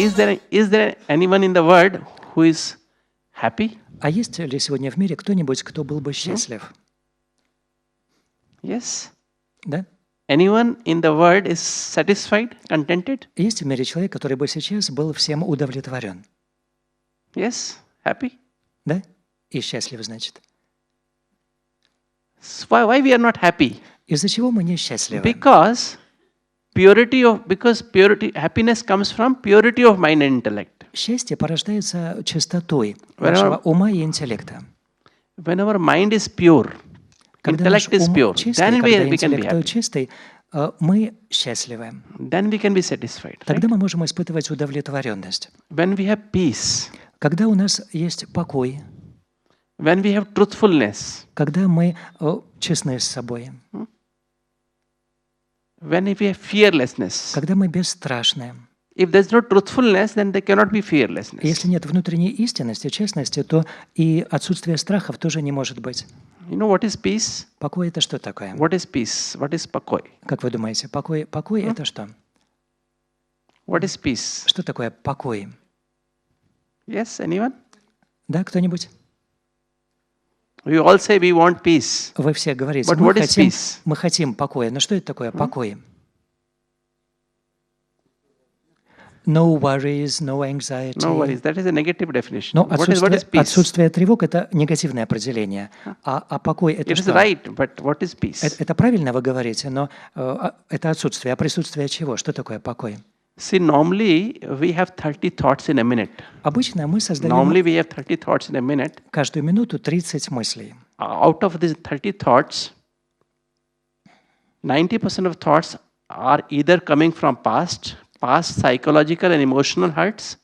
is there anyone in the world who is happy? А есть ли сегодня в мире кто-нибудь, кто был бы счастлив? Yes. Да? Anyone in the world is satisfied, contented? Есть в мире человек, который бы сейчас был всем удовлетворен? Yes. Happy? Да? И счастлив, значит. So why we are not happy? Из-за чего мы не счастливы? Because happiness comes from purity of mind and intellect. Счастье порождается чистотой Whenever- нашего ума и интеллекта. When our mind is pure, Когда наш intellect is ум pure, чистый, then когда we can be интеллект happy. чистый, мы счастливы. Then we can be satisfied. Right? Тогда мы можем испытывать удовлетворенность. When we have peace, Когда у нас есть покой, when we have truthfulness, когда мы честны с собой, when we have fearlessness. когда мы бесстрашны. If there's no truthfulness, then there cannot be fearlessness. Если нет внутренней истинности, честности, то и отсутствие страхов тоже не может быть. You know what is peace? Покой – это что такое? What is peace? What is покой? Как вы думаете, покой – это что? What is peace? Что такое покой? Yes, anyone? Да, кто-нибудь? We all say we want peace. Вы все говорите, But what is peace? мы хотим покоя. Но что это такое покой? No worries, no anxiety. No worries. That is a negative definition. Но What is peace? отсутствие тревог – это негативное определение. А покой – это It is что? right, but what is peace? Это правильно вы говорите, но это отсутствие. А присутствие чего? Что такое покой? See, normally we have 30 thoughts in a minute. Обычно мы создаем Normally we have 30 thoughts in a minute. каждую минуту 30 мыслей. Out of these 30 thoughts, 90% of thoughts are either coming from past psychological and emotional hurts,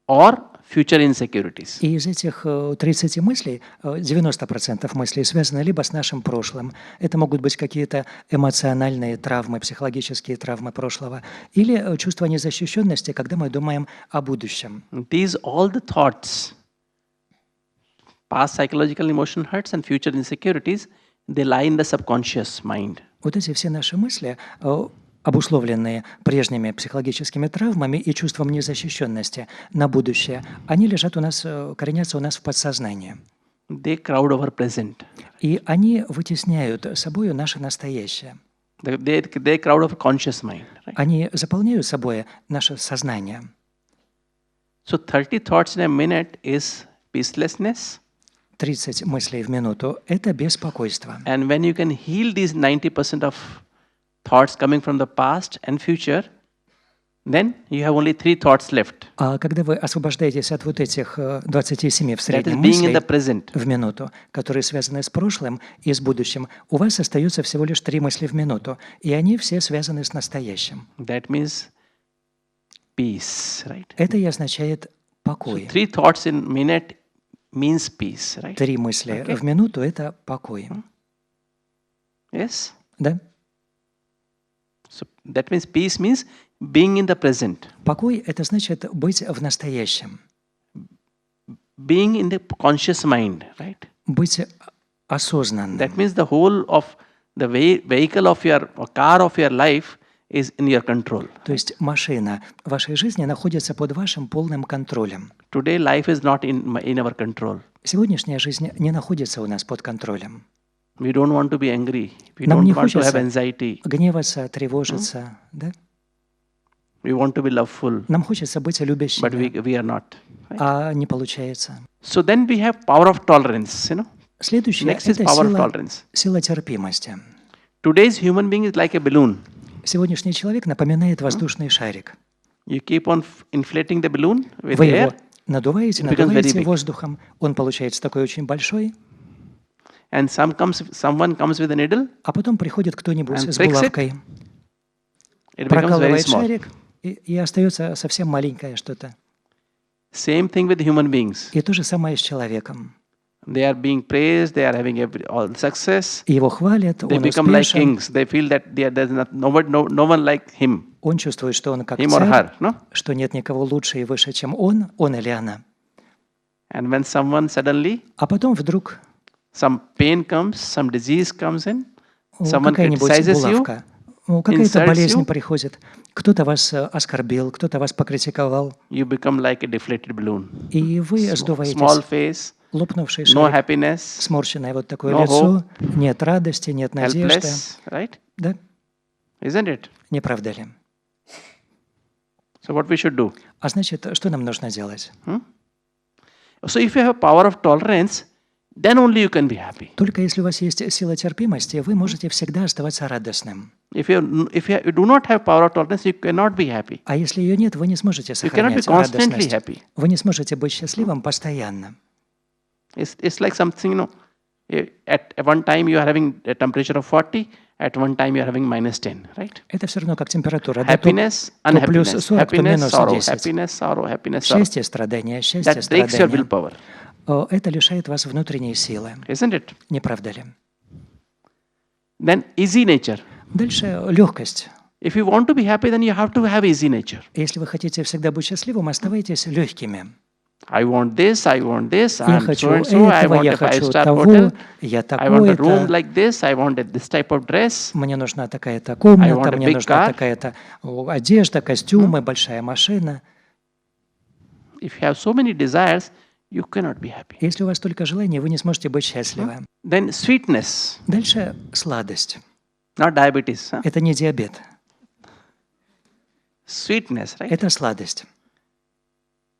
or future insecurities. И из этих 30 мыслей 90% мыслей связаны либо с нашим прошлым, это могут быть какие-то эмоциональные травмы, психологические травмы прошлого, или чувство незащищенности, когда мы думаем о будущем. These all the thoughts, past psychological emotional hurts and future insecurities, they lie in the subconscious mind. Вот эти все наши мысли, обусловленные прежними психологическими травмами и чувством незащищенности на будущее, они лежат у нас, коренятся у нас в подсознании. They crowd our present. И они вытесняют собою наше настоящее. They crowd our conscious mind. Right? Они заполняют собой наше сознание. So 30 thoughts in a minute is peacelessness. 30 мыслей в минуту – это беспокойство. And when you can heal these 90% of thoughts coming from the past and future, then you have only 3 thoughts left. А когда вы освобождаетесь от вот этих 27 в That is среднем being in мыслей the present. в минуту, которые связаны с прошлым и с будущим, у вас остается всего лишь 3 мысли в минуту, и они все связаны с настоящим. That means peace, right? Это и означает покой. 3 thoughts in minute means peace, right? 3 мысли Okay. в минуту – это покой. Yes? Да? So that means peace means being in the present. Покой – это значит быть в настоящем, Being in the conscious mind, right? быть осознанным. That means the whole of the vehicle of your or car of your life is in your control. То есть машина вашей жизни находится под вашим полным контролем. Today life is not in our control. Сегодняшняя жизнь не находится у нас под контролем. We don't want to be angry. We Нам don't не want to have хочется anxiety. гневаться, тревожиться, да? We want to be loveful, Нам хочется быть but любящими, we are not. Right? а не получается. So then we have power of tolerance. Следующее – Next is это power of tolerance. сила терпимости. Today's human being is like a balloon. Сегодняшний человек напоминает воздушный шарик. You keep on inflating the balloon with Вы air, его надуваете, it becomes very надуваете big. воздухом, он получается такой очень большой, and someone comes with a needle, а потом приходит кто-нибудь And с pricks it, булавкой, it becomes very прокалывает small. шарик, и остается совсем маленькое что-то. Same thing with human beings. И то же самое с человеком. They are being praised, they are having all success. Его хвалят, They он become like успешен, kings. They feel that there's no one like him, он чувствует, что он как him or царь, her. No? что нет никого лучше и выше, чем он или она. And when someone suddenly, А потом вдруг some pain comes, some disease comes in, someone какая-нибудь criticizes you, булавка Какая-то insults болезнь you, приходит, кто-то вас оскорбил, кто-то вас покритиковал, you become like a deflated balloon. и вы Small сдуваетесь, face, лопнувший no шарик, happiness, сморщенное вот такое no лицо, hope, нет радости, нет надежды. helpless, right? Да, Isn't it? не правда ли? So what we should do? А значит, что нам нужно делать? So if you have power of tolerance, then only you can be happy. Только если у вас есть сила терпимости, вы можете всегда оставаться радостным. If you do not have power of tolerance, you cannot be happy. А если ее нет, вы не сможете You cannot be сохранять constantly радостность. happy. Вы не сможете быть счастливым постоянно. It's like something, at one time you are having a temperature of 40, at one time you are having -10, right? Это все равно как температура. Да, Happiness, то плюс unhappiness, 40, то happiness, минус sorrow, 10. happiness, sorrow, happiness, sorrow. Счастье, страдание, счастье, That breaks your страдание. willpower, Это лишает вас внутренней силы. isn't it? Не правда ли? Then easy nature. Дальше легкость. If you want to be happy, then you have to have easy nature. Если вы хотите всегда быть счастливым, оставайтесь легкими. I want this, I want this, Я I'm хочу so and so, I этого, want я a хочу 5-star того, hotel, я I want a room такой-то, like this, I want this type of dress. мне нужна такая-то I want комната, a мне big нужна car. такая-то одежда, костюмы, большая машина. If you have so many desires, you cannot be happy. Если у вас только желание, вы не сможете быть счастливы. Then sweetness, Дальше сладость. not diabetes. Huh? Это не диабет, Sweetness, right? это сладость.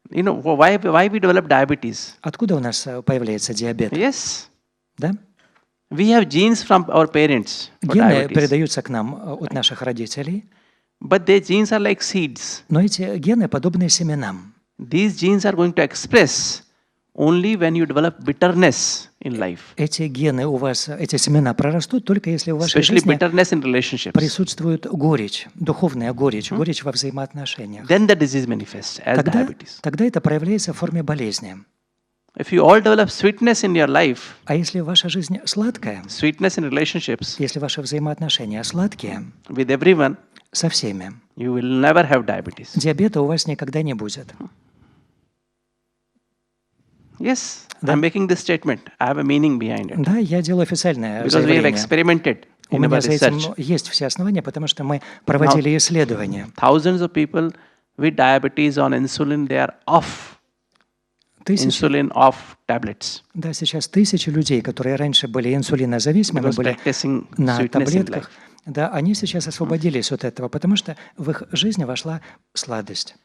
You know why we develop diabetes? Откуда у нас появляется диабет? Yes, Да? we have genes from our parents for Гены diabetes, передаются к нам от наших родителей, but their genes are like seeds. но эти гены подобны семенам. These genes are going to express only when you develop bitterness in life, Эти гены у вас, эти семена прорастут только если в вашей especially жизни bitterness in relationships. присутствует горечь, духовная горечь, горечь во взаимоотношениях. Then the disease manifests as diabetes. Тогда это проявляется в форме болезни. If you all develop sweetness in your life, А если ваша жизнь сладкая, sweetness in relationships если ваши взаимоотношения сладкие with everyone, со всеми, you will never have diabetes. диабета у вас никогда не будет. Yes, I'm making this statement. I have a meaning behind it. Да, я делаю официальное Because we have заявление. experimented У in меня our за этим research. есть все основания, потому что мы проводили исследования. Thousands of people with diabetes on insulin, they are off Тысячи, insulin, off tablets. да, сейчас тысячи людей, которые раньше были инсулинозависимыми, Because были practicing на sweetness in таблетках, life. да, они сейчас освободились от этого, потому что в их жизнь вошла сладость.